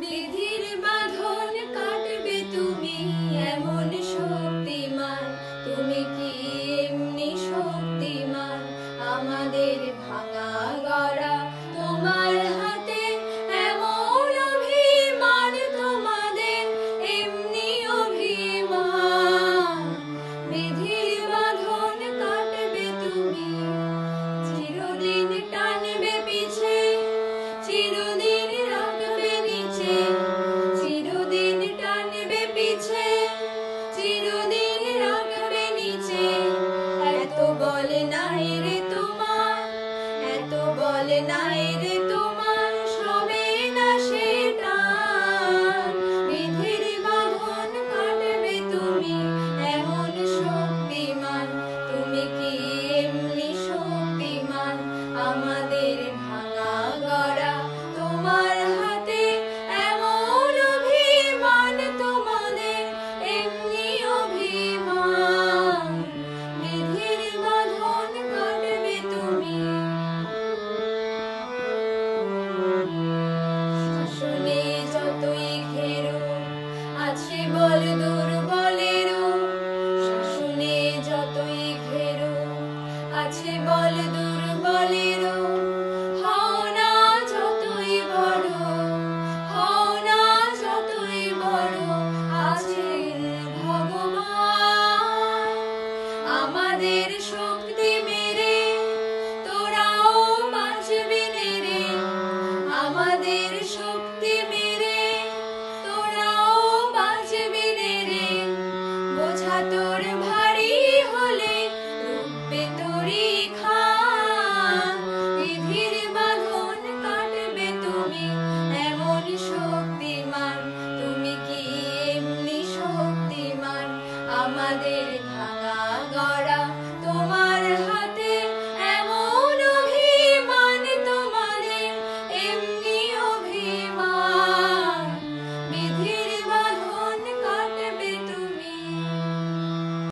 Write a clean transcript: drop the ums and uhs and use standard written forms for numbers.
বিধির বাঁধন কাটবে তুমি এমন শক্তিমান, তুমি কি এমনি শক্তিমান? আমাদের ভাঙা গড়া তোমার হাতে এমন অভিমান, তোমাদের এমনি অভিমান। বিধির বাঁধন কাটবে তুমি, চিরদিন টানবে পিছে, চিরদিন রাখবে নিচে, চিরদিন টানবে পিছে, চিরদিন রাখবে নিচে। এত বল নাই রে তোমার, এত বল নাই রে তোমার, সবে না সেটা। বিধির বাঁধন কাটবে তুমি এমন শক্তিমান, তুমি কি এমনি শক্তিমান? আমাদের ভাঙা গড়া তোমার হাতে এমন অভিমান, তোমাদের এমনি অভিমান। বিধির বাঁধন কাটবে তুমি। শাসনে যতই ঘেরো আছে বল দুর্বলেরও, শাসনে যতই ঘেরো আছে বল দুর্বলেরও। হও না যতই বড়, হও না যতই বড়, আছেন ভগবান। আমাদের শক্তি মেরে তোরাও বাঁচবি রে, আমাদের শক্তি মেরে তোরাও বাঁচবি রে। বোঝা তোর ভারী হলে রুখবে তোরই খান। বিধির বাঁধন কাটবে তুমি এমন শক্তিমান, তুমি কি এমনি শক্তিমান? আমাদের